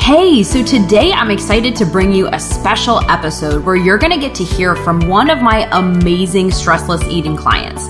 Hey, so today I'm excited to bring you a special episode where you're going to get to hear from one of my amazing stressless eating clients.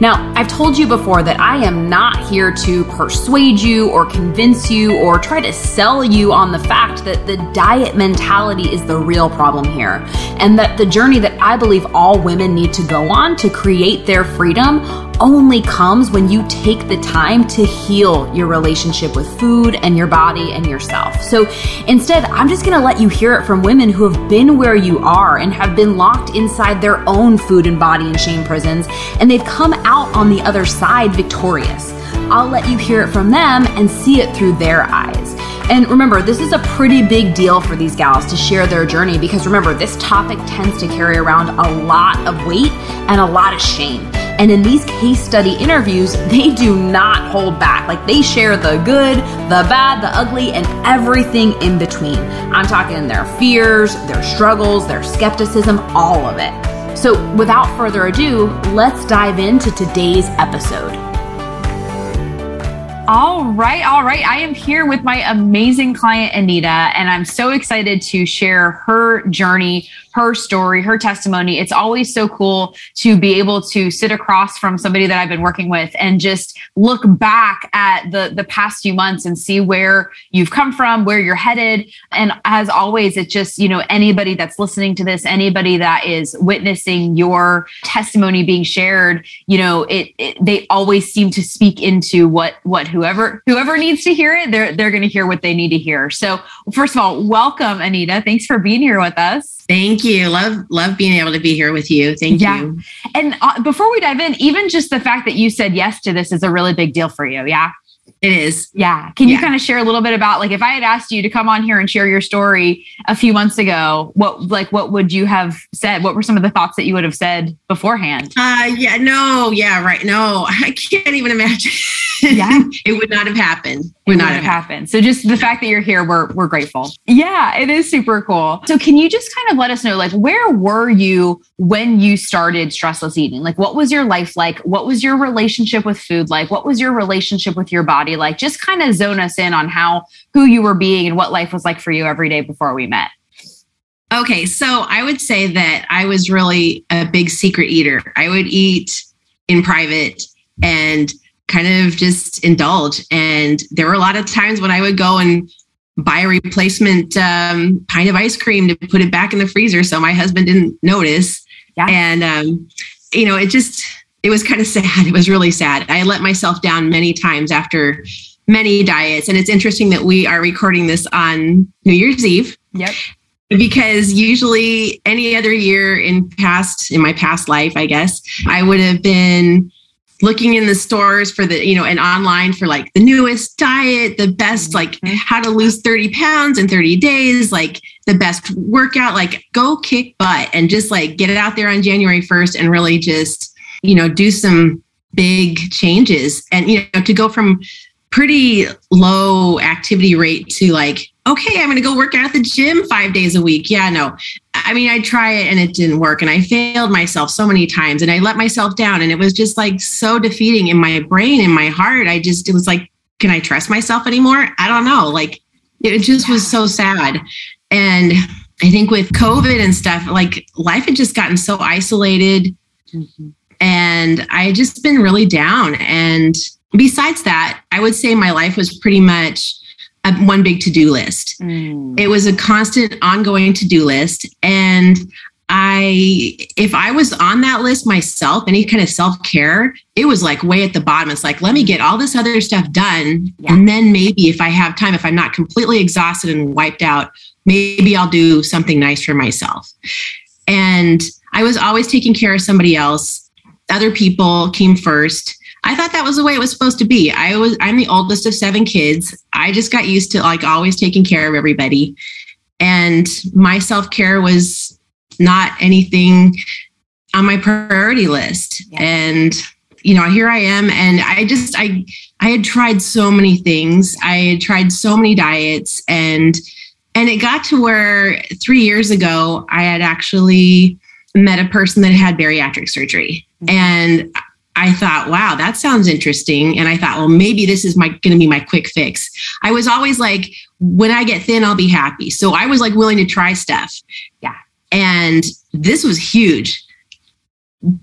Now, I've told you before that I am not here to persuade you or convince you or try to sell you on the fact that the diet mentality is the real problem here, and that the journey that I believe all women need to go on to create their freedom only comes when you take the time to heal your relationship with food and your body and yourself. So instead, I'm just going to let you hear it from women who have been where you are and have been locked inside their own food and body and shame prisons, and they've come out on the other side victorious. I'll let you hear it from them and see it through their eyes. And remember, this is a pretty big deal for these gals to share their journey because remember, this topic tends to carry around a lot of weight and a lot of shame. And in these case study interviews, they do not hold back. Like, they share the good, the bad, the ugly, and everything in between. I'm talking their fears, their struggles, their skepticism, all of it. So without further ado, let's dive into today's episode. All right. I am here with my amazing client, Anita, and I'm so excited to share her journey, her story, her testimony. It's always so cool to be able to sit across from somebody that I've been working with and just look back at the past few months and see where you've come from, where you're headed. And as always, it's just, anybody that's listening to this, anybody that is witnessing your testimony being shared, they always seem to speak into what whoever needs to hear it, they're going to hear what they need to hear. So first of all, welcome, Anita. Thanks for being here with us. Thank you. Love being able to be here with you. Thank you. And before we dive in, even just the fact that you said yes to this is a really big deal for you. Yeah. It is. Yeah. Can you kind of share a little bit about, like, if I had asked you to come on here and share your story a few months ago, what would you have said? What were some of the thoughts that you would have said beforehand? Right. No, I can't even imagine. Yeah. It would not have happened. Would not have happened. So just the fact that you're here, we're grateful. Yeah, it is super cool. So can you just kind of let us know, like, where were you when you started stressless eating? Like, what was your life like? What was your relationship with food like? What was your relationship with your body like? Just kind of zone us in on who you were being and what life was like for you every day before we met. Okay, so I would say that I was really a big secret eater. I would eat in private and kind of just indulge. And there were a lot of times when I would go and buy a replacement pint of ice cream to put it back in the freezer so my husband didn't notice. Yeah. And, it was kind of sad. It was really sad. I let myself down many times after many diets. And it's interesting that we are recording this on New Year's Eve. Yep. Because usually any other year in my past life, I guess, I would have been looking in the stores for and online for like the newest diet, the best, like how to lose 30 pounds in 30 days, like the best workout, like go kick butt and just like get it out there on January 1st and really just, do some big changes. And, to go from pretty low activity rate to like, okay, I'm going to go work out at the gym 5 days a week. Yeah, no. I mean, I try it and it didn't work. And I failed myself so many times and I let myself down. And it was just like so defeating in my brain, in my heart. It was like, can I trust myself anymore? I don't know. Like, it just was so sad. And I think with COVID and stuff, like life had just gotten so isolated. Mm-hmm. And I had just been really down. And besides that, I would say my life was pretty much one big to-do list. It was a constant ongoing to-do list. And if I was on that list myself, any kind of self-care, it was like way at the bottom. It's like, let me get all this other stuff done. Yeah. And then maybe if I have time, if I'm not completely exhausted and wiped out, maybe I'll do something nice for myself. And I was always taking care of somebody else. Other people came first. I thought that was the way it was supposed to be. I'm the oldest of 7 kids. I just got used to like always taking care of everybody. And my self-care was not anything on my priority list. Yeah. And, here I am. And I had tried so many things. I had tried so many diets and it got to where 3 years ago, I had actually met a person that had bariatric surgery. And I thought, wow, that sounds interesting. And I thought, well, maybe this is going to be my quick fix. I was always like, when I get thin, I'll be happy. So I was like willing to try stuff. Yeah. And this was huge.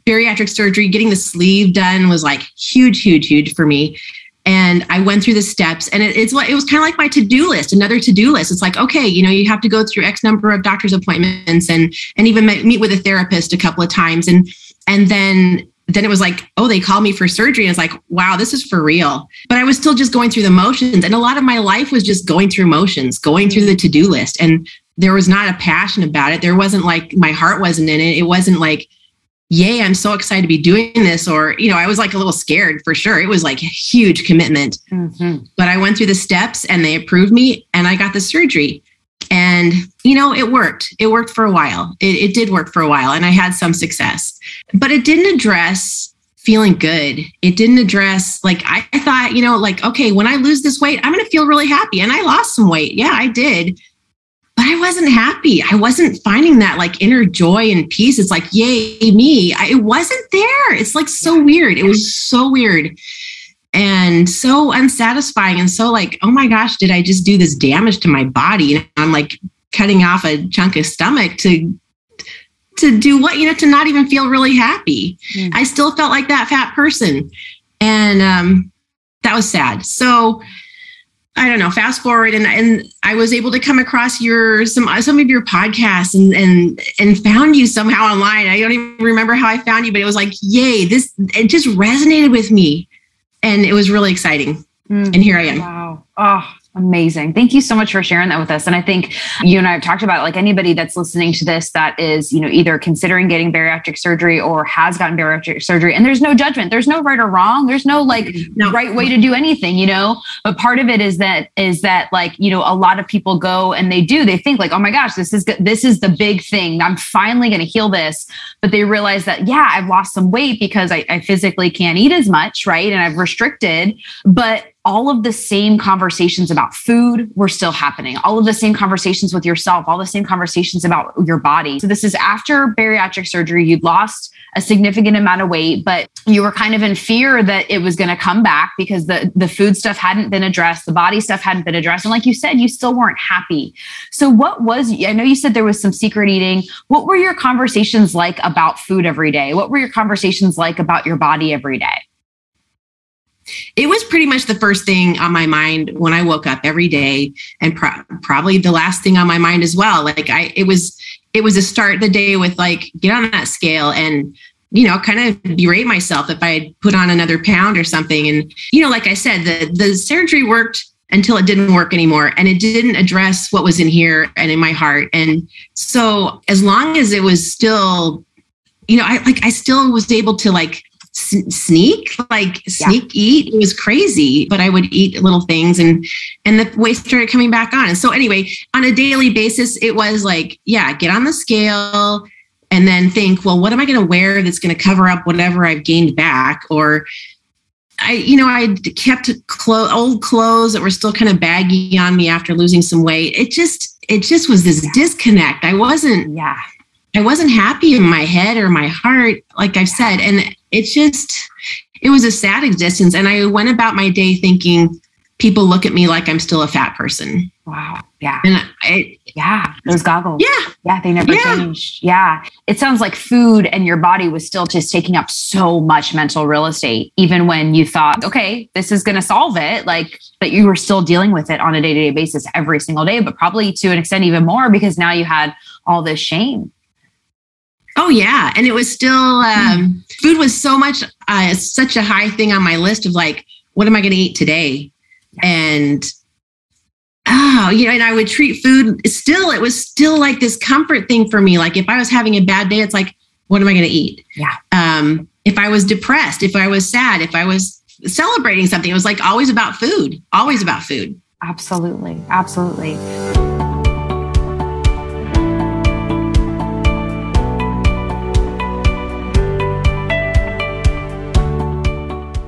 Bariatric surgery, getting the sleeve done was like huge for me. And I went through the steps, and it was kind of like my to-do list, another to-do list. It's like, okay, you have to go through X number of doctor's appointments and even meet with a therapist a couple of times. And then it was like, oh, they called me for surgery. And it's like, wow, this is for real. But I was still just going through the motions. And a lot of my life was just going through motions, going through the to-do list. And there was not a passion about it. There wasn't like, my heart wasn't in it. It wasn't like, yay, I'm so excited to be doing this. Or, I was like a little scared for sure. It was like a huge commitment. Mm-hmm. But I went through the steps and they approved me and I got the surgery. And, it worked. It worked for a while. It did work for a while and I had some success, but it didn't address feeling good. It didn't address, like, I thought, like, okay, when I lose this weight, I'm going to feel really happy. And I lost some weight. Yeah, I did. But I wasn't happy. I wasn't finding that like inner joy and peace. It's like, yay, me. It wasn't there. It's like so weird. It was so weird and so unsatisfying. And so like, oh my gosh, did I just do this damage to my body? And I'm like cutting off a chunk of stomach to do what, to not even feel really happy. Mm. I still felt like that fat person. And that was sad. So I don't know, fast forward and I was able to come across some of your podcasts and found you somehow online. I don't even remember how I found you, but it was like, yay, it just resonated with me. And it was really exciting. And here I am. Wow. Oh, amazing. Thank you so much for sharing that with us. And I think you and I have talked about it, like anybody that's listening to this that is, either considering getting bariatric surgery or has gotten bariatric surgery. And there's no judgment. There's no right or wrong. There's no right way to do anything, but part of it is that like, a lot of people go and they think like, oh my gosh, this is the big thing. I'm finally going to heal this. But they realize that, yeah, I've lost some weight because I physically can't eat as much. Right. And I've restricted, but all of the same conversations about food were still happening. All of the same conversations with yourself, all the same conversations about your body. So this is after bariatric surgery. You'd lost a significant amount of weight, but you were kind of in fear that it was going to come back because the food stuff hadn't been addressed. The body stuff hadn't been addressed. And like you said, you still weren't happy. So I know you said there was some secret eating. What were your conversations like about food every day? What were your conversations like about your body every day? It was pretty much the first thing on my mind when I woke up every day, and probably the last thing on my mind as well. Like it was to start the day with like, get on that scale and, kind of berate myself if I had put on another pound or something. And, like I said, the surgery worked until it didn't work anymore. And it didn't address what was in here and in my heart. And so as long as it was still, I still was able to like sneak eat. It was crazy, but I would eat little things and the weight started coming back on. And so anyway, on a daily basis, it was like, yeah, get on the scale and then think, well, what am I going to wear that's going to cover up whatever I've gained back? Or I kept old clothes that were still kind of baggy on me after losing some weight. It just was this disconnect. I wasn't happy in my head or my heart, like I've said. And it was a sad existence. And I went about my day thinking people look at me like I'm still a fat person. Wow. Yeah. And those goggles. Yeah. Yeah. They never changed. Yeah. It sounds like food and your body was still just taking up so much mental real estate, even when you thought, okay, this is going to solve it. Like, but you were still dealing with it on a day-to-day basis every single day, but probably to an extent even more because now you had all this shame. Oh yeah. And it was still, food was such a high thing on my list of like, what am I going to eat today? And, and I would treat food it was still like this comfort thing for me. Like if I was having a bad day, it's like, what am I going to eat? Yeah. If I was depressed, if I was sad, if I was celebrating something, it was like always about food. Absolutely. Absolutely.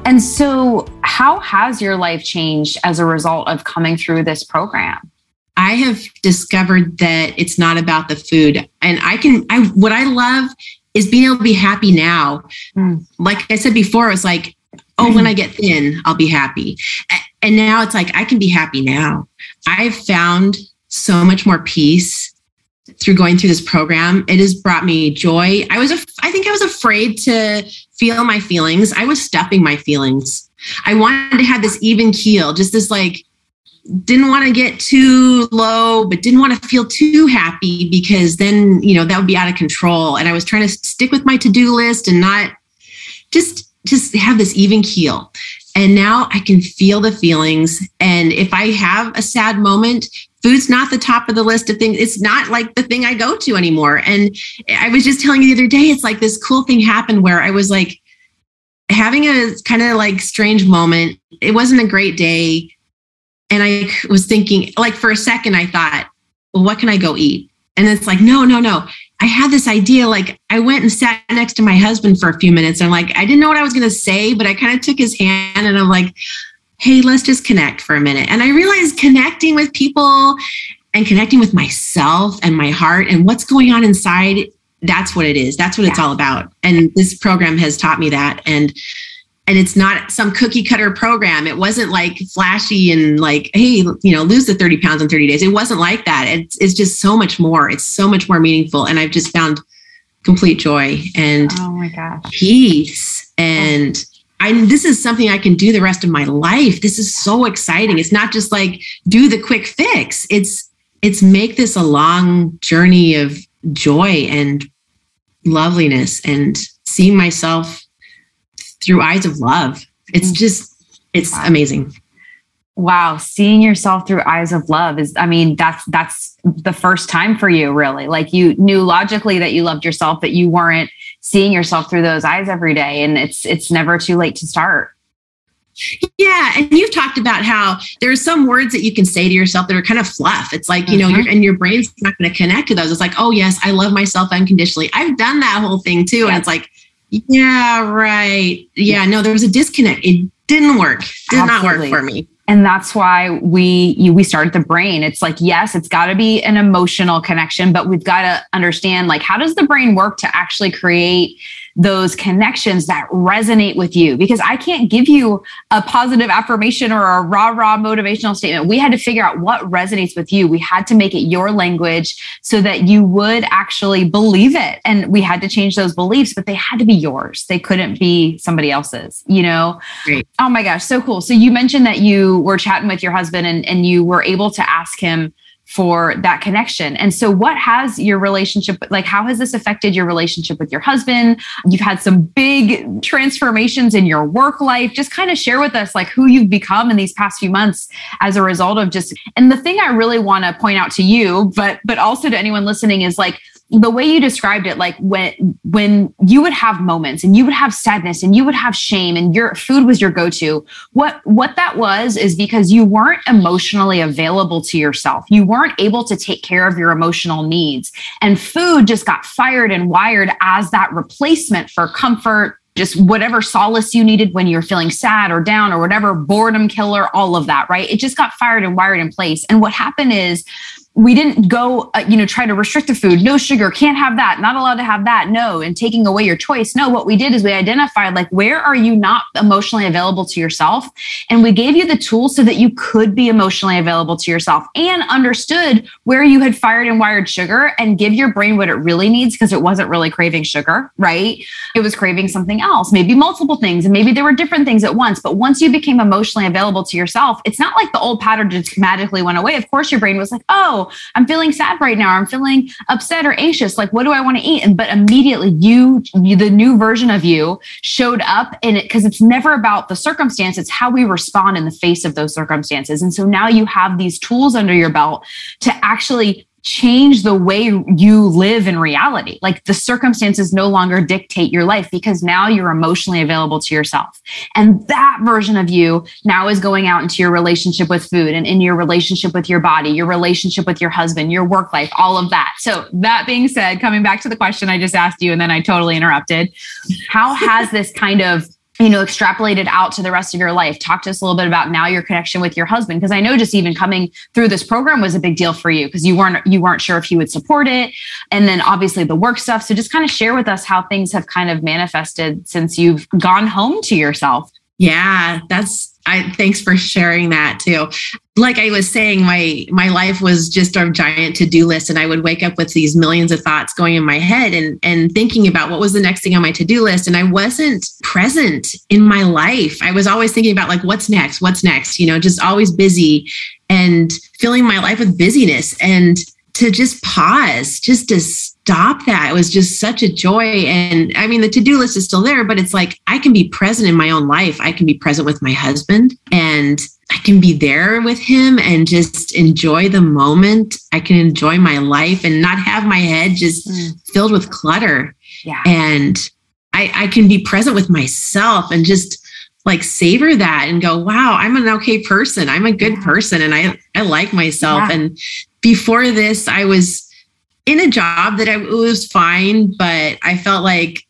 And so how has your life changed as a result of coming through this program? I have discovered that it's not about the food. And what I love is being able to be happy now. Like I said before, it was like, oh, when I get thin, I'll be happy. And now it's like, I can be happy now. I've found so much more peace through going through this program. It has brought me joy. I think I was afraid to feel my feelings. I was stuffing my feelings. I wanted to have this even keel, just this like, didn't want to get too low, but didn't want to feel too happy because then, that would be out of control. And I was trying to stick with my to-do list and not just have this even keel. And now I can feel the feelings. And if I have a sad moment, food's not the top of the list of things. It's not like the thing I go to anymore. And I was just telling you the other day, it's like this cool thing happened where I was like having a kind of like strange moment. It wasn't a great day. And I was thinking, like, for a second, I thought, well, what can I go eat? And it's like, no. I had this idea. Like, I went and sat next to my husband for a few minutes. I'm like, I didn't know what I was going to say, but I kind of took his hand and I'm like, hey, let's just connect for a minute. And I realized connecting with people and connecting with myself and my heart and what's going on inside, that's what it is. That's what it's all about. And this program has taught me that. And it's not some cookie cutter program. It wasn't like flashy and like, hey, lose the 30 pounds in 30 days. It wasn't like that. It's just so much more. It's so much more meaningful. And I've just found complete joy and oh my gosh, peace. And this is something I can do the rest of my life. This is so exciting. It's not just like do the quick fix. It's make this a long journey of joy and loveliness and seeing myself through eyes of love. It's amazing. Wow. Seeing yourself through eyes of love that's the first time for you, really. Like, you knew logically that you loved yourself, but you weren't seeing yourself through those eyes every day. And it's never too late to start. Yeah. And you've talked about how there's some words that you can say to yourself that are kind of fluff. It's like, your brain's not going to connect to those. It's like, oh yes, I love myself unconditionally. I've done that whole thing too. Yep. And it's like, yeah, right. Yeah, no, there was a disconnect. It didn't work. Did not work for me. And that's why we started the brain. It's like, yes, it's got to be an emotional connection, but we've got to understand, like, how does the brain work to actually create those connections that resonate with you? Because I can't give you a positive affirmation or a rah motivational statement. We had to figure out what resonates with you. We had to make it your language so that you would actually believe it. And we had to change those beliefs, but they had to be yours. They couldn't be somebody else's, Great. Oh my gosh. So cool. So you mentioned that you were chatting with your husband and you were able to ask him for that connection. And so what has your relationship, like, how has this affected your relationship with your husband? You've had some big transformations in your work life. Just kind of share with us, like, who you've become in these past few months as a result of and the thing I really want to point out to you, but also to anyone listening, is like, the way you described it, like when you would have moments and you would have sadness and you would have shame and your food was your go-to, what that was is because you weren't emotionally available to yourself. You weren't able to take care of your emotional needs, and food just got fired and wired as that replacement for comfort, just whatever solace you needed when you're feeling sad or down or whatever, boredom killer, all of that, right? It just got fired and wired in place. And what happened is, we didn't go, try to restrict the food. No sugar, can't have that, not allowed to have that. No, and taking away your choice. No, what we did is we identified, like, where are you not emotionally available to yourself? And we gave you the tools so that you could be emotionally available to yourself and understood where you had fired and wired sugar and give your brain what it really needs, because it wasn't really craving sugar, right? It was craving something else, maybe multiple things, and maybe there were different things at once. But once you became emotionally available to yourself, it's not like the old pattern just magically went away. Of course, your brain was like, oh, I'm feeling sad right now. I'm feeling upset or anxious. Like, what do I want to eat? But immediately you, the new version of you showed up in it, because it's never about the circumstance. It's how we respond in the face of those circumstances. And so now you have these tools under your belt to actually change the way you live in reality. Like, the circumstances no longer dictate your life, because now you're emotionally available to yourself. And that version of you now is going out into your relationship with food and in your relationship with your body, your relationship with your husband, your work life, all of that. So that being said, coming back to the question I just asked you, and then I totally interrupted, how has this kind of extrapolate it out to the rest of your life. Talk to us a little bit about now your connection with your husband. Because I know just even coming through this program was a big deal for you because you weren't sure if he would support it. And then obviously the work stuff. So just kind of share with us how things have kind of manifested since you've gone home to yourself. Yeah, thanks for sharing that too. Like I was saying, my life was just a giant to-do list, and I would wake up with these millions of thoughts going in my head and thinking about what was the next thing on my to-do list. And I wasn't present in my life. I was always thinking about like, what's next, just always busy and filling my life with busyness. And to just pause, just to stop that. It was just such a joy. And I mean, the to-do list is still there, but it's like, I can be present in my own life. I can be present with my husband and I can be there with him and just enjoy the moment. I can enjoy my life and not have my head just filled with clutter. Yeah. And I can be present with myself and just like savor that and go, wow, I'm an okay person. I'm a good person. And I like myself. Yeah. And before this, I was in a job that it was fine, but I felt like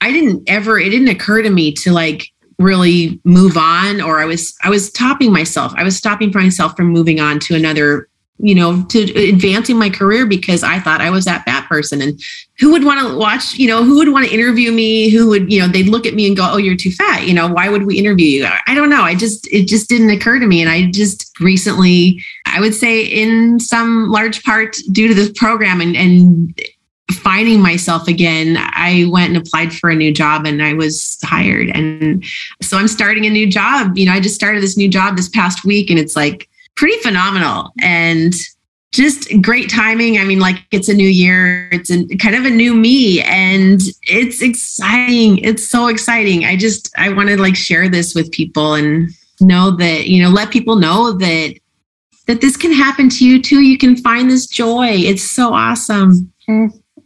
it didn't occur to me to like really move on, or I was stopping myself. I was stopping myself from moving on to another, to advancing my career because I thought I was that bad person. And who would want to watch, who would want to interview me? Who would, they'd look at me and go, oh, you're too fat. Why would we interview you? I don't know. It just didn't occur to me. And I just recently, I would say in some large part due to this program and finding myself again, I went and applied for a new job and I was hired. And so I'm starting a new job. I just started this new job this past week and it's like pretty phenomenal and just great timing. I mean, like it's a new year, it's kind of a new me and it's exciting. It's so exciting. I want to like share this with people and know that, let people know that this can happen to you too. You can find this joy. It's so awesome.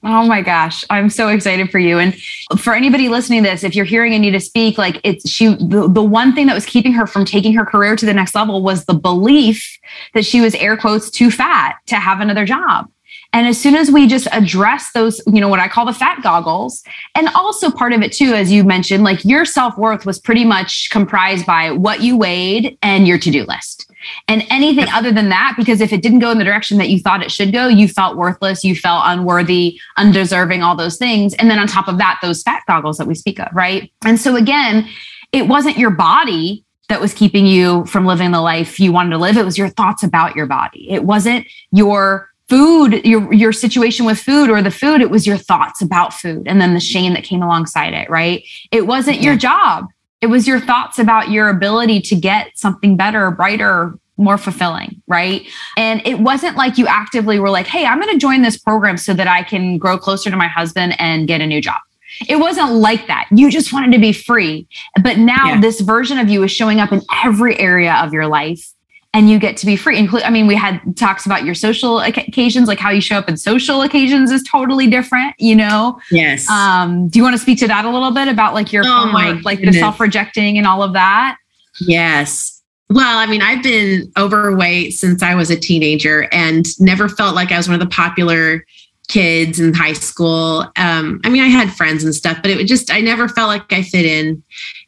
Oh my gosh. I'm so excited for you. And for anybody listening to this, if you're hearing Anita speak, like the one thing that was keeping her from taking her career to the next level was the belief that she was air quotes too fat to have another job. And as soon as we just address those, what I call the fat goggles, and also part of it too, as you mentioned, like your self-worth was pretty much comprised by what you weighed and your to-do list. And anything other than that, because if it didn't go in the direction that you thought it should go, you felt worthless, you felt unworthy, undeserving, all those things. And then on top of that, those fat goggles that we speak of, right? And so again, it wasn't your body that was keeping you from living the life you wanted to live. It was your thoughts about your body. It wasn't your food, your situation with food or the food. It was your thoughts about food. And then the shame that came alongside it, right? It wasn't your job. It was your thoughts about your ability to get something better, brighter, more fulfilling, right? And it wasn't like you actively were like, hey, I'm going to join this program so that I can grow closer to my husband and get a new job. It wasn't like that. You just wanted to be free. But now this version of you is showing up in every area of your life. And you get to be free. We had talks about your social occasions, like how you show up in social occasions is totally different, Yes. Do you want to speak to that a little bit about like your the self-rejecting and all of that? Yes. Well, I've been overweight since I was a teenager and never felt like I was one of the popular kids in high school. I had friends and stuff, but I never felt like I fit in.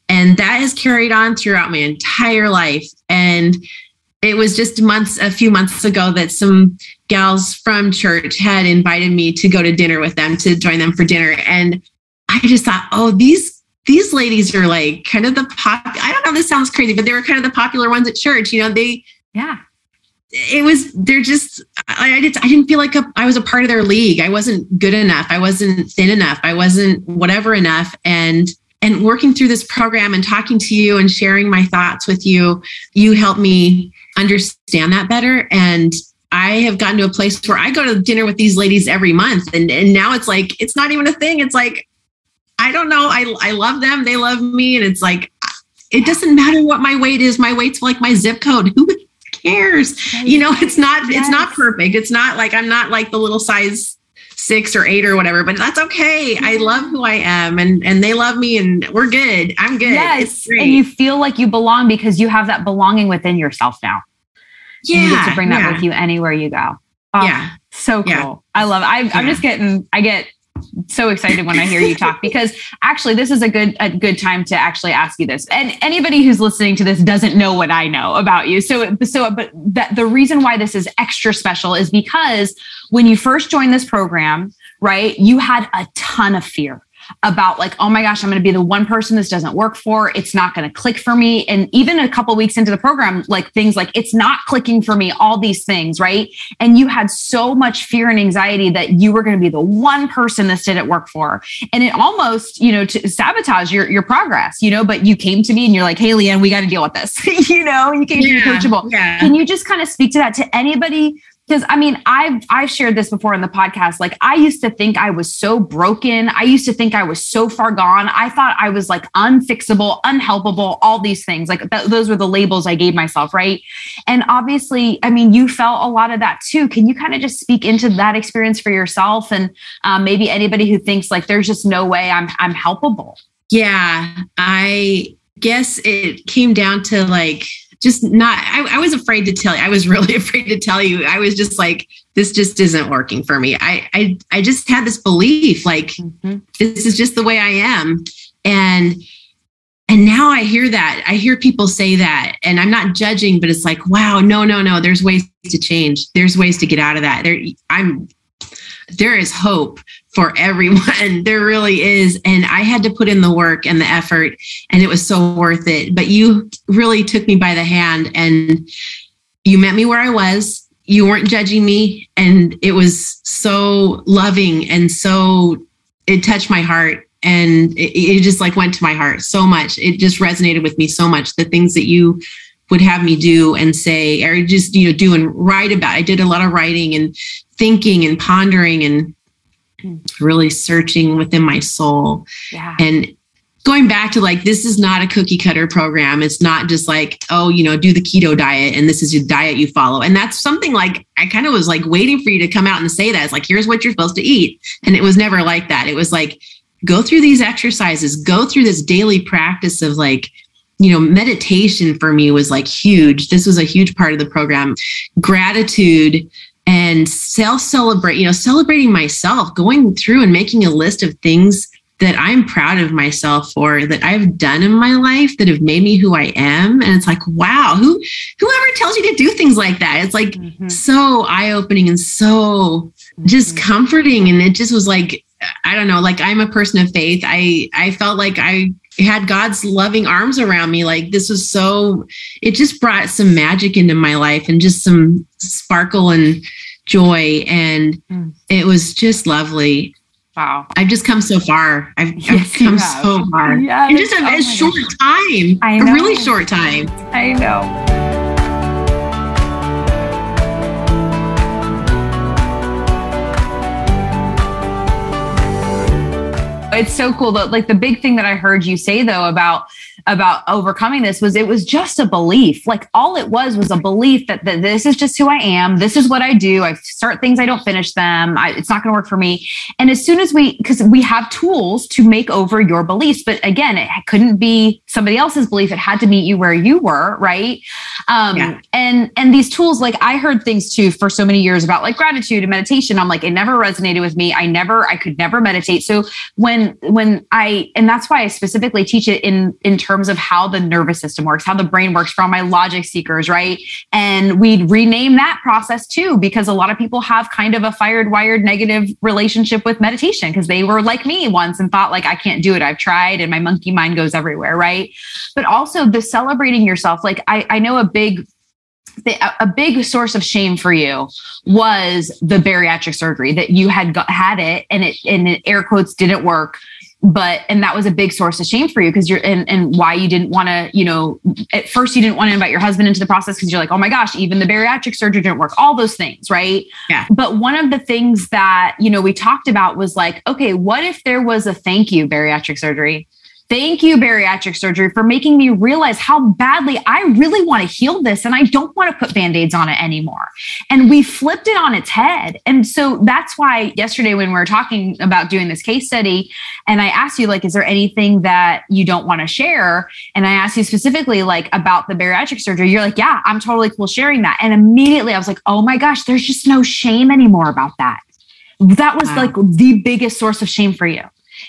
And that has carried on throughout my entire life. And it was just a few months ago that some gals from church had invited me to go to dinner with them, to join them for dinner. And I just thought, oh, these ladies are like kind of I don't know, this sounds crazy, but they were kind of the popular ones at church. I didn't feel like I was a part of their league. I wasn't good enough. I wasn't thin enough. I wasn't whatever enough. And working through this program and talking to you and sharing my thoughts with you, you helped me understand that better. And I have gotten to a place where I go to dinner with these ladies every month. And now it's like, it's not even a thing. It's like, I don't know. I love them. They love me. And it's like, it doesn't matter what my weight is. My weight's like my zip code. Who cares? It's not perfect. It's not like, I'm not like the little size 6 or 8 or whatever, but that's okay. I love who I am and they love me and we're good. I'm good. Yes. And you feel like you belong because you have that belonging within yourself now. Yeah. You get to bring that with you anywhere you go. Oh, so cool. I love it. I get so excited when I hear you talk, because actually this is a good time to actually ask you this. And anybody who's listening to this doesn't know what I know about you. But the reason why this is extra special is because when you first joined this program, right, you had a ton of fear about like, oh my gosh, I'm going to be the one person this doesn't work for. It's not going to click for me. And even a couple of weeks into the program, like things like it's not clicking for me, all these things, right? And you had so much fear and anxiety that you were going to be the one person this didn't work for. And it almost, to sabotage your progress, but you came to me and you're like, hey, Leanne, we got to deal with this. You came to be coachable. Yeah. Can you just kind of speak to that to anybody? Because I mean, I've shared this before in the podcast. Like I used to think I was so broken. I used to think I was so far gone. I thought I was like unfixable, unhelpable, all these things. Like those were the labels I gave myself, right? And obviously, I mean, you felt a lot of that too. Can you kind of just speak into that experience for yourself and maybe anybody who thinks like there's just no way I'm helpable? Yeah, I guess it came down to like, just not, I was afraid to tell you. I was really afraid to tell you. I was just like, this just isn't working for me. I just had this belief, like, this is just the way I am. And now I hear that. I hear people say that, and I'm not judging, but it's like, wow, no. There's ways to change. There's ways to get out of that. There is hope for everyone. There really is. And I had to put in the work and the effort, and it was so worth it. But you really took me by the hand and you met me where I was. You weren't judging me. And it was so loving. And so it touched my heart, and it just like went to my heart so much. It just resonated with me so much. The things that you would have me do and say, or just, do and write about. I did a lot of writing and thinking and pondering and really searching within my soul. Yeah. And going back to like, this is not a cookie cutter program. It's not just like, oh, do the keto diet and this is your diet you follow. And that's something like, I kind of was like waiting for you to come out and say that. It's like, here's what you're supposed to eat. And it was never like that. It was like, go through these exercises, go through this daily practice of like, meditation for me was like huge. This was a huge part of the program. Gratitude and celebrating myself, going through and making a list of things that I'm proud of myself for, that I've done in my life that have made me who I am. And it's like, wow, whoever tells you to do things like that? It's like so eye-opening and so just comforting. And it just was like, I don't know, like I'm a person of faith. I felt like I had God's loving arms around me. Like this was it just brought some magic into my life and just some sparkle and joy. And it was just lovely. Wow. I've just come so far. I've come so far. Yes. In just a short time. I know. A really short time. I know. It's so cool. Like the big thing that I heard you say though about overcoming this was it was just a belief. Like all it was a belief that this is just who I am. This is what I do. I start things, I don't finish them. It's not going to work for me. And as soon as because we have tools to make over your beliefs, but again, it couldn't be somebody else's belief. It had to meet you where you were. Right. And these tools, like I heard things too for so many years about like gratitude and meditation. I'm like, it never resonated with me. I could never meditate. So and that's why I specifically teach it in terms of how the nervous system works, how the brain works for all my logic seekers, right? And we rename that process too, because a lot of people have kind of a wired negative relationship with meditation because they were like me once and thought like, I can't do it. I've tried and my monkey mind goes everywhere, right? But also the celebrating yourself. Like I know a big source of shame for you was the bariatric surgery, that you had it and it in air quotes didn't work. And that was a big source of shame for you because and why you didn't want to, at first you didn't want to invite your husband into the process because you're like, oh my gosh, even the bariatric surgery didn't work, all those things. Right. Yeah. But one of the things that, we talked about was like, okay, what if there was a thank you bariatric surgery? Thank you, bariatric surgery, for making me realize how badly I really want to heal this and I don't want to put Band-Aids on it anymore. And we flipped it on its head. And so that's why yesterday when we were talking about doing this case study and I asked you, like, is there anything that you don't want to share? And I asked you specifically like about the bariatric surgery. You're like, yeah, I'm totally cool sharing that. And immediately I was like, oh my gosh, there's just no shame anymore about that. That was like the biggest source of shame for you.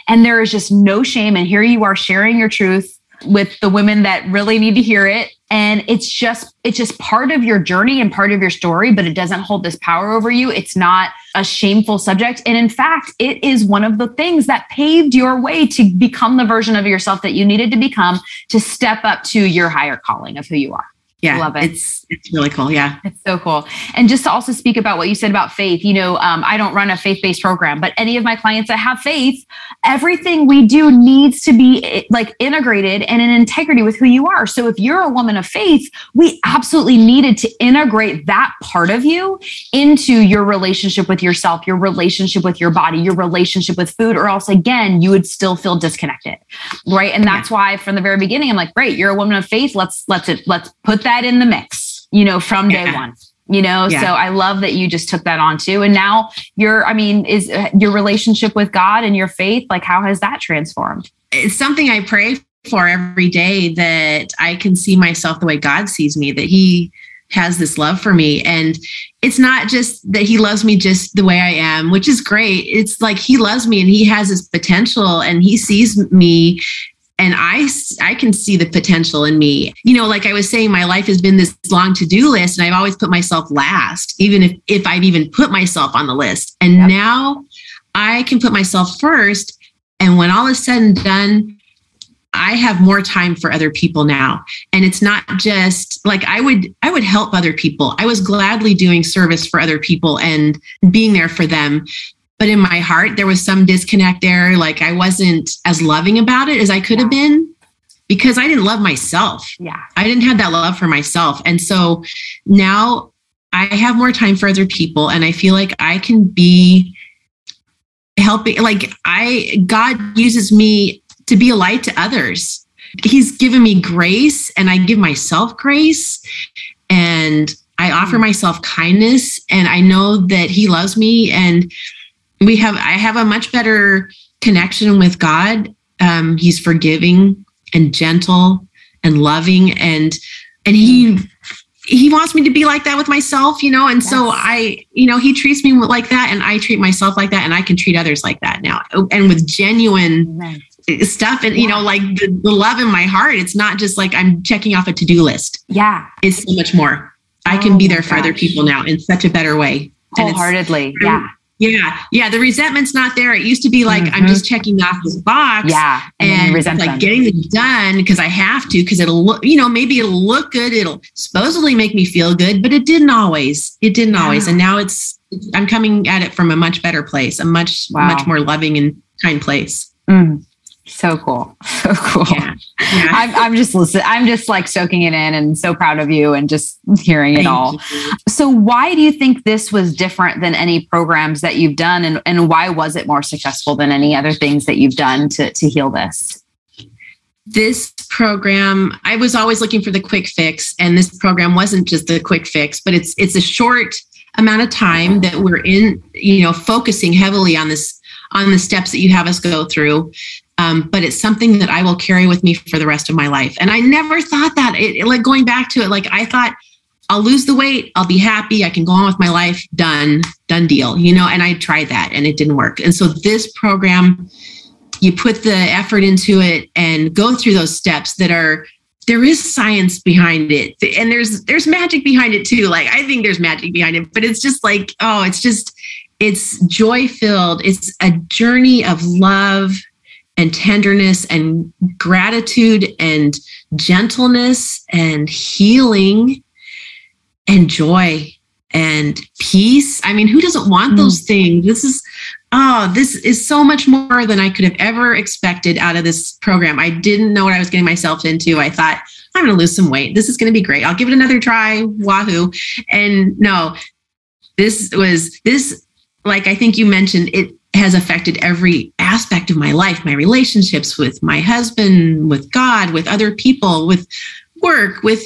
And there is just no shame. And here you are sharing your truth with the women that really need to hear it. And it's just part of your journey and part of your story, but it doesn't hold this power over you. It's not a shameful subject. And in fact, it is one of the things that paved your way to become the version of yourself that you needed to become to step up to your higher calling of who you are. Yeah, love it. It's really cool. Yeah. It's so cool. And just to also speak about what you said about faith, I don't run a faith-based program, but any of my clients that have faith, everything we do needs to be like integrated and in integrity with who you are. So if you're a woman of faith, we absolutely needed to integrate that part of you into your relationship with yourself, your relationship with your body, your relationship with food, or else again, you would still feel disconnected. Right. And that's why from the very beginning, I'm like, great, you're a woman of faith. Let's put that in the mix, from day one, So I love that you just took that on too. And now is your relationship with God and your faith, like how has that transformed? It's something I pray for every day, that I can see myself the way God sees me, that he has this love for me. And it's not just that he loves me just the way I am, which is great. It's like he loves me and he has this potential and he sees me. And I can see the potential in me. Like I was saying, my life has been this long to-do list and I've always put myself last, even if I've even put myself on the list. And now I can put myself first. And when all is said and done, I have more time for other people now. And it's not just like I would help other people. I was gladly doing service for other people and being there for them. But in my heart, there was some disconnect there. Like I wasn't as loving about it as I could have been because I didn't love myself. Yeah. I didn't have that love for myself. And so now I have more time for other people and I feel like I can be helping. Like God uses me to be a light to others. He's given me grace and I give myself grace and I offer myself kindness and I know that he loves me and I have a much better connection with God. He's forgiving and gentle and loving and he wants me to be like that with myself, and so he treats me like that and I treat myself like that and I can treat others like that now and with genuine stuff and, like the love in my heart. It's not just like I'm checking off a to-do list. Yeah. It's so much more. I can be there for other people now in such a better way. Wholeheartedly. Yeah. The resentment's not there. It used to be like, I'm just checking off this box and like getting it done because I have to, because it'll look, maybe it'll look good. It'll supposedly make me feel good, but it didn't always. And now I'm coming at it from a much better place, a much more loving and kind place. Mm. So cool. So cool. Yeah. I'm just listening. I'm just like soaking it in and so proud of you and just hearing it all. So why do you think this was different than any programs that you've done? And why was it more successful than any other things that you've done to heal this? This program, I was always looking for the quick fix. And this program wasn't just the quick fix, but it's a short amount of time that we're in, focusing heavily on the steps that you have us go through. But it's something that I will carry with me for the rest of my life. And I never thought that like going back to it, like I thought I'll lose the weight. I'll be happy. I can go on with my life. Done deal, and I tried that and it didn't work. And so this program, you put the effort into it and go through those steps there is science behind it. And there's magic behind it too. Like I think there's magic behind it, but it's just like, it's joy filled. It's a journey of love and tenderness and gratitude and gentleness and healing and joy and peace. I mean, who doesn't want those things? This is so much more than I could have ever expected out of this program. I didn't know what I was getting myself into. I thought, I'm going to lose some weight. This is going to be great. I'll give it another try. Wahoo. And no, this, like I think you mentioned, it has affected every aspect of my life, my relationships with my husband, with God, with other people, with work, with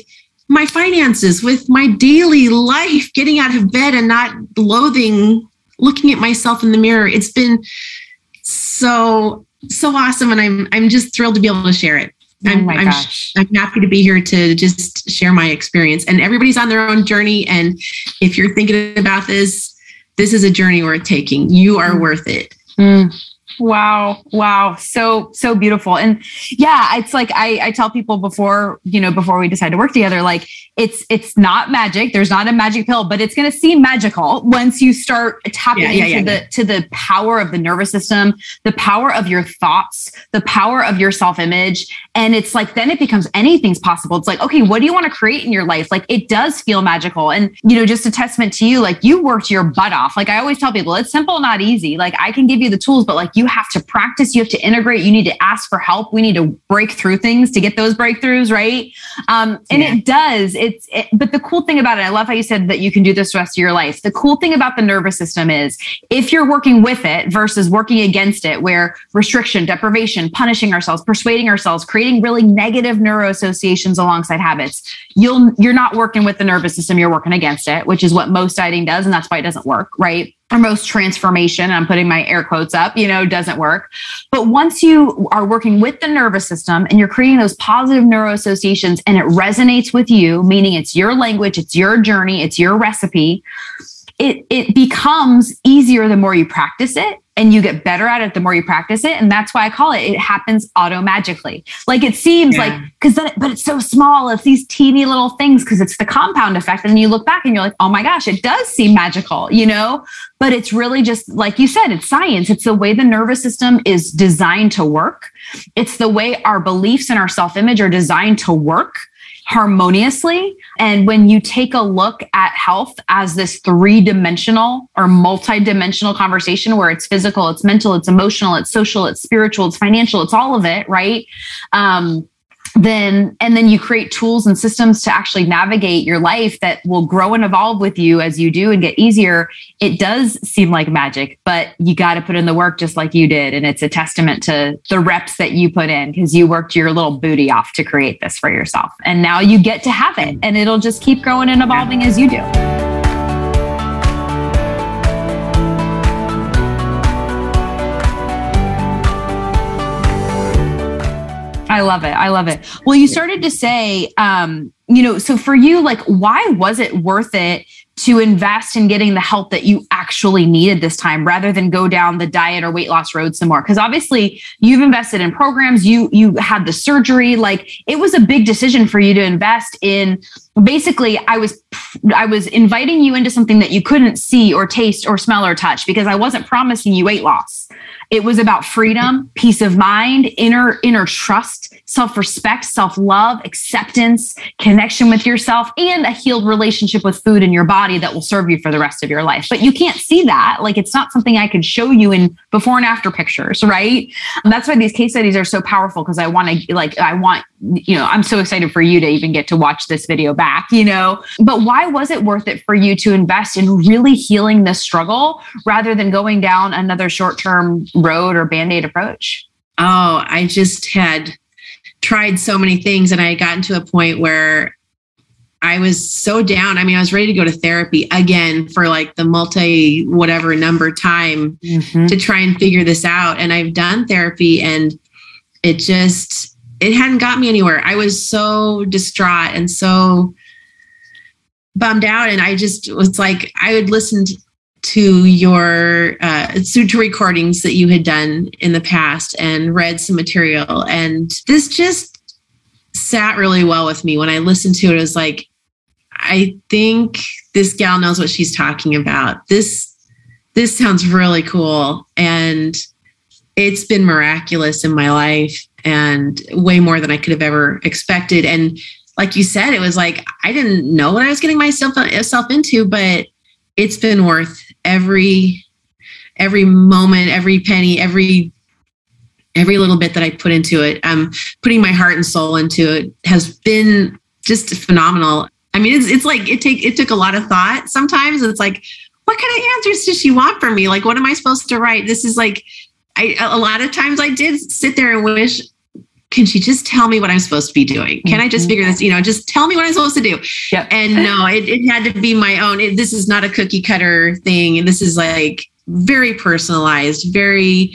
my finances, with my daily life, getting out of bed and not loathing, looking at myself in the mirror. It's been so awesome. And I'm just thrilled to be able to share it. I'm happy to be here to just share my experience, and everybody's on their own journey. And if you're thinking about this, this is a journey worth taking. You are worth it. Wow. So beautiful. And yeah, it's like, I tell people before we decide to work together, like it's not magic. There's not a magic pill, but it's going to seem magical once you start tapping into the power of the nervous system, the power of your thoughts, the power of your self-image. And it's like, then it becomes anything's possible. It's like, okay, what do you want to create in your life? Like it does feel magical. And, just a testament to you, like you worked your butt off. Like I always tell people, it's simple, not easy. Like I can give you the tools, but like you have to practice, you have to integrate, you need to ask for help. We need to break through things to get those breakthroughs. Right. And it does. But the cool thing about it, I love how you said that you can do this the rest of your life. The cool thing about the nervous system is if you're working with it versus working against it, where restriction, deprivation, punishing ourselves, persuading ourselves, creating really negative neuroassociations alongside habits, you're not working with the nervous system, you're working against it, which is what most dieting does. And that's why it doesn't work. Right. Or most transformation, I'm putting my air quotes up, doesn't work. But once you are working with the nervous system and you're creating those positive neuroassociations and it resonates with you, meaning it's your language, it's your journey, it's your recipe, it becomes easier the more you practice it, and you get better at it the more you practice it. And that's why I call it happens auto-magically. Like it seems like, but it's so small. It's these teeny little things because it's the compound effect. And you look back and you're like, oh my gosh, it does seem magical, but it's really just, like you said, it's science. It's the way the nervous system is designed to work. It's the way our beliefs and our self-image are designed to work harmoniously. And when you take a look at health as this 3-dimensional or multi-dimensional conversation where it's physical, it's mental, it's emotional, it's social, it's spiritual, it's financial, it's all of it, right? Then you create tools and systems to actually navigate your life that will grow and evolve with you as you do and get easier. It does seem like magic, but you got to put in the work just like you did. And it's a testament to the reps that you put in because you worked your little booty off to create this for yourself. And now you get to have it and it'll just keep growing and evolving as you do. I love it. Well, you started to say, so for you, like, why was it worth it to invest in getting the help that you actually needed this time rather than go down the diet or weight loss road some more? Because obviously you've invested in programs, you had the surgery, like it was a big decision for you to invest in. Basically, I was inviting you into something that you couldn't see or taste or smell or touch because I wasn't promising you weight loss. It was about freedom, peace of mind, inner trust, self-respect, self-love, acceptance, connection with yourself, and a healed relationship with food in your body that will serve you for the rest of your life. But you can't see that. Like it's not something I could show you in before and after pictures, right? And that's why these case studies are so powerful because I'm so excited for you to even get to watch this video back, But why was it worth it for you to invest in really healing this struggle rather than going down another short-term road or Band-Aid approach? Oh, I just had tried so many things and I had gotten to a point where I was so down. I mean, I was ready to go to therapy again for like the whatever number time to try and figure this out. And I've done therapy and it hadn't got me anywhere. I was so distraught and so bummed out. And I just was like, I would listen to your to recordings that you had done in the past and read some material. And this just sat really well with me. When I listened to it, it was like, I think this gal knows what she's talking about. This sounds really cool. And it's been miraculous in my life and way more than I could have ever expected. And like you said, it was like, I didn't know what I was getting myself into, but it's been worth every moment, every penny, every little bit that I put into it. Putting my heart and soul into it has been just phenomenal. I mean, it's like, it took a lot of thought. Sometimes it's like, what kind of answers does she want from me? Like, what am I supposed to write? This is like, a lot of times I did sit there and wish, can she just tell me what I'm supposed to be doing? Can I just figure this, just tell me what I'm supposed to do? Yep. And no, it had to be my own. This is not a cookie cutter thing. And this is like very personalized, very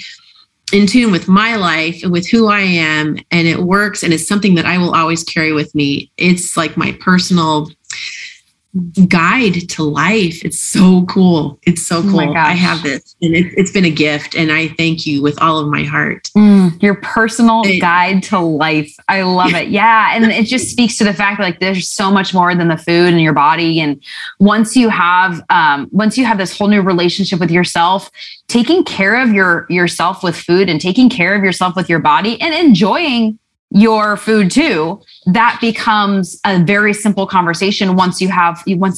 in tune with my life and with who I am. And it works. And it's something that I will always carry with me. It's like my personal guide to life. It's so cool. It's so cool. Oh I have this, and it's been a gift, and I thank you with all of my heart. Your personal guide to life. I love it. Yeah. And it just speaks to the fact that like there's so much more than the food in your body. And once you have this whole new relationship with yourself, taking care of yourself with food and taking care of yourself with your body and enjoying your food too, that becomes a very simple conversation once you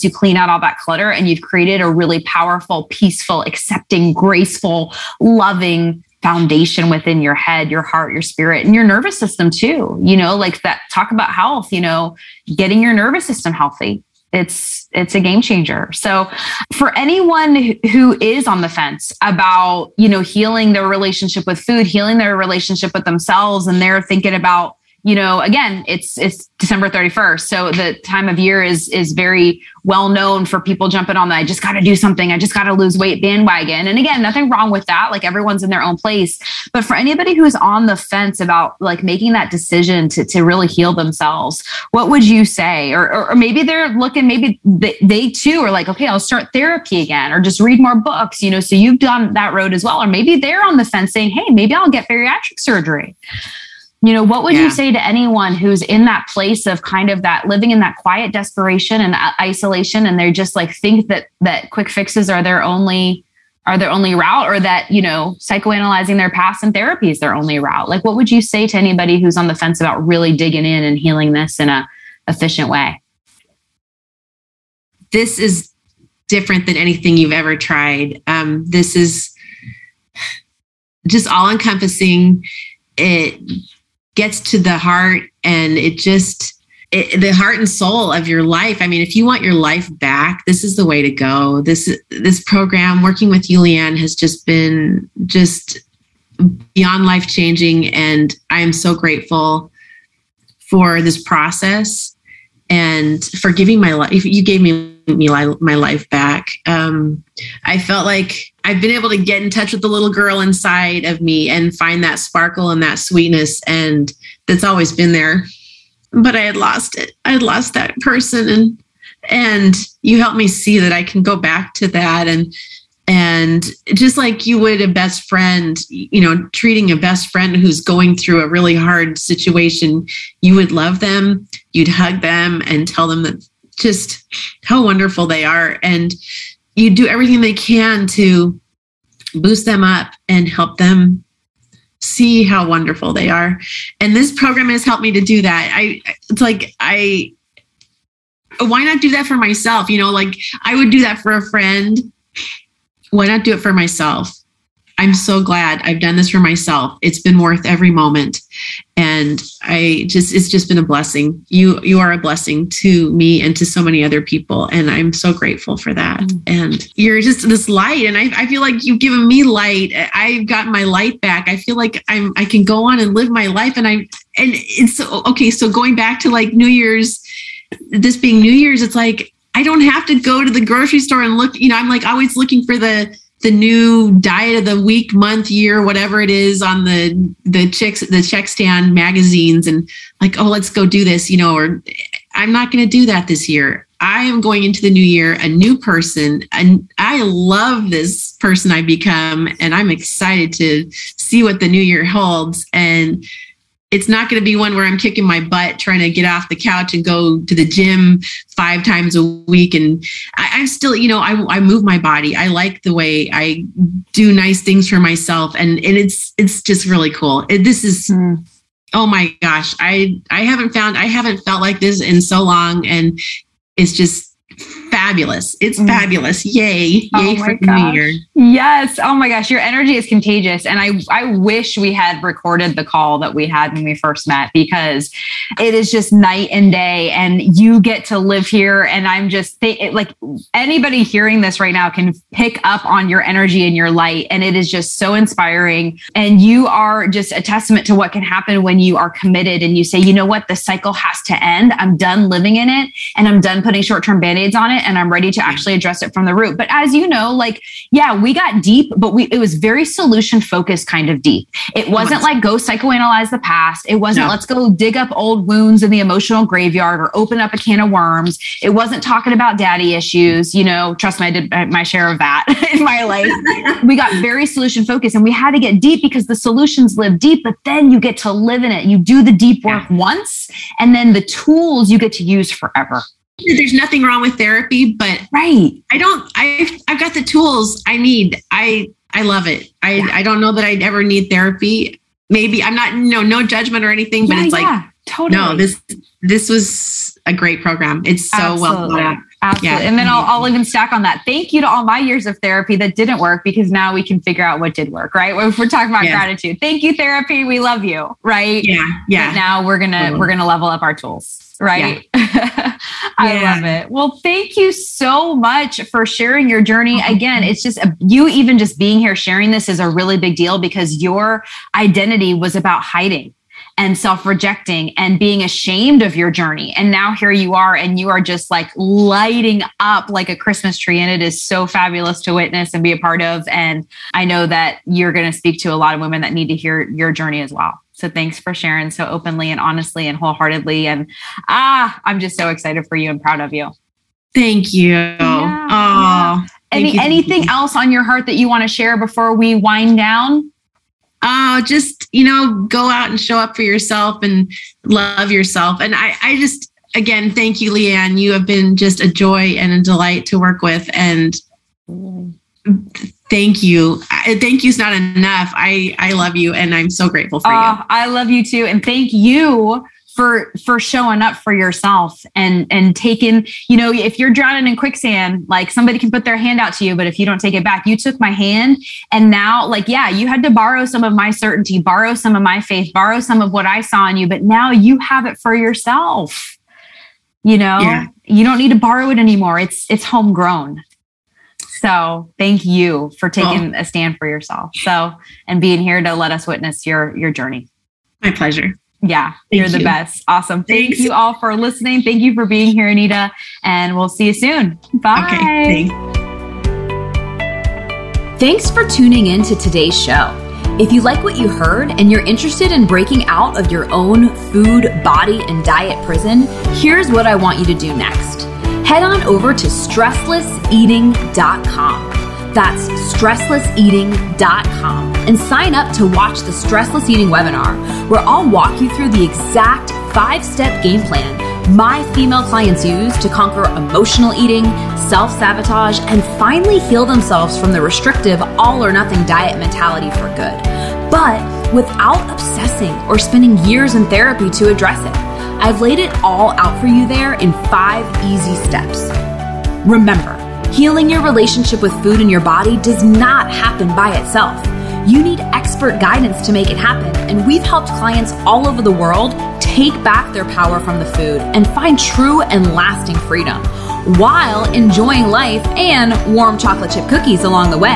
clean out all that clutter and you've created a really powerful, peaceful, accepting, graceful, loving foundation within your head, your heart, your spirit, and your nervous system too. Like that, talk about health, getting your nervous system healthy. It's a game changer. So for anyone who is on the fence about, healing their relationship with food, healing their relationship with themselves, and they're thinking about, again, it's December 31st. So the time of year is very well known for people jumping on the, I just got to do something. I just got to lose weight bandwagon. And again, nothing wrong with that. Like everyone's in their own place. But for anybody who's on the fence about like making that decision to really heal themselves, what would you say? Or maybe they're looking, maybe they too are like, okay, I'll start therapy again, or just read more books, so you've done that road as well. Or maybe they're on the fence saying, hey, maybe I'll get bariatric surgery. What would you say to anyone who's in that place of kind of that living in that quiet desperation and isolation, and they're just like think that quick fixes are their only route, or that, psychoanalyzing their past and therapy is their only route? Like, what would you say to anybody who's on the fence about really digging in and healing this in a efficient way? This is different than anything you've ever tried. This is just all encompassing. It gets to the heart, and the heart and soul of your life. I mean, if you want your life back, this is the way to go. This program, working with you, Leanne, has just been beyond life-changing. And I am so grateful for this process and for giving my life. You gave me my life back. I felt like I've been able to get in touch with the little girl inside of me and find that sparkle and that sweetness. And that's always been there, but I had lost it. I had lost that person, and you helped me see that I can go back to that. And just like you would a best friend, treating a best friend who's going through a really hard situation, you would love them, you'd hug them and tell them that just how wonderful they are. And you do everything they can to boost them up and help them see how wonderful they are. And this program has helped me to do that. Why not do that for myself? Like I would do that for a friend. Why not do it for myself? I'm so glad I've done this for myself. It's been worth every moment. And it's just been a blessing. You are a blessing to me and to so many other people. And I'm so grateful for that. Mm. And you're just this light. And I feel like you've given me light. I've gotten my light back. I feel like I can go on and live my life. And it's okay. So going back to like New Year's, this being New Year's, it's like, I don't have to go to the grocery store and look, I'm like always looking for the new diet of the week, month, year, whatever it is on the check stand magazines, and like, oh, let's go do this, or I'm not going to do that this year. I am going into the new year, a new person, and I love this person I've become, and I'm excited to see what the new year holds. And it's not going to be one where I'm kicking my butt trying to get off the couch and go to the gym 5 times a week. And I'm still, I move my body. I like the way I do nice things for myself. And it's just really cool. Oh my gosh. I haven't felt like this in so long. And it's just fabulous. It's fabulous. Yay. Yay for the new year. Yes. Oh my gosh. Your energy is contagious. And I wish we had recorded the call that we had when we first met, because it is just night and day, and you get to live here. And I'm just like anybody hearing this right now can pick up on your energy and your light. And it is just so inspiring. And you are just a testament to what can happen when you are committed and you say, you know what, the cycle has to end. I'm done living in it, and I'm done putting short-term band-aids on it. And and I'm ready to actually address it from the root. But as you know, like, yeah, we got deep, but it was very solution focused kind of deep. It wasn't like go psychoanalyze the past. It wasn't let's go dig up old wounds in the emotional graveyard or open up a can of worms. It wasn't talking about daddy issues. You know, trust me, I did my share of that in my life. We got very solution focused, and we had to get deep because the solutions live deep, but then you get to live in it. You do the deep work once, and then the tools you get to use forever. There's nothing wrong with therapy, but I've got the tools I need. I love it. I don't know that I'd ever need therapy. Maybe I'm not, no judgment or anything, but it's like, totally. No, this was a great program. It's so well thought out. Absolutely. Yeah. And then I'll even stack on that. Thank you to all my years of therapy that didn't work, because now we can figure out what did work, right? If we're talking about gratitude, thank you, therapy. We love you. Right. Yeah. Yeah. But now we're going to level up our tools. Right. Yeah. I love it. Well, thank you so much for sharing your journey. Again, it's just you even just being here sharing this is a really big deal, because your identity was about hiding and self-rejecting and being ashamed of your journey. And now here you are, and you are just like lighting up like a Christmas tree. And it is so fabulous to witness and be a part of. And I know that you're going to speak to a lot of women that need to hear your journey as well. So thanks for sharing so openly and honestly and wholeheartedly. And I'm just so excited for you and proud of you. Thank you. Yeah. Anything else on your heart that you want to share before we wind down? Just, go out and show up for yourself and love yourself. And I just, again, thank you, Leanne. You have been just a joy and a delight to work with. And thank you. Thank you's not enough. I love you, and I'm so grateful for you. I love you too. And thank you for showing up for yourself and taking, if you're drowning in quicksand, like somebody can put their hand out to you, but if you don't take it back, you took my hand. And now you had to borrow some of my certainty, borrow some of my faith, borrow some of what I saw in you, but now you have it for yourself. You don't need to borrow it anymore. It's homegrown. So thank you for taking a stand for yourself. And being here to let us witness your journey. My pleasure. Yeah, you're the best. Awesome. Thank you all for listening. Thank you for being here, Anita. And we'll see you soon. Bye. Okay, thanks for tuning in to today's show. If you like what you heard and you're interested in breaking out of your own food, body, and diet prison, here's what I want you to do next. Head on over to stresslesseating.com. That's stresslesseating.com and sign up to watch the Stressless Eating webinar, where I'll walk you through the exact 5-step game plan my female clients use to conquer emotional eating, self-sabotage, and finally heal themselves from the restrictive all-or-nothing diet mentality for good, but without obsessing or spending years in therapy to address it. I've laid it all out for you there in 5 easy steps. Remember, healing your relationship with food and your body does not happen by itself. You need expert guidance to make it happen, and we've helped clients all over the world take back their power from the food and find true and lasting freedom while enjoying life and warm chocolate chip cookies along the way.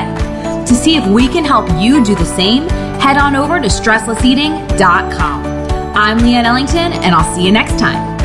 To see if we can help you do the same, head on over to stresslesseating.com. I'm Leanne Ellington, and I'll see you next time.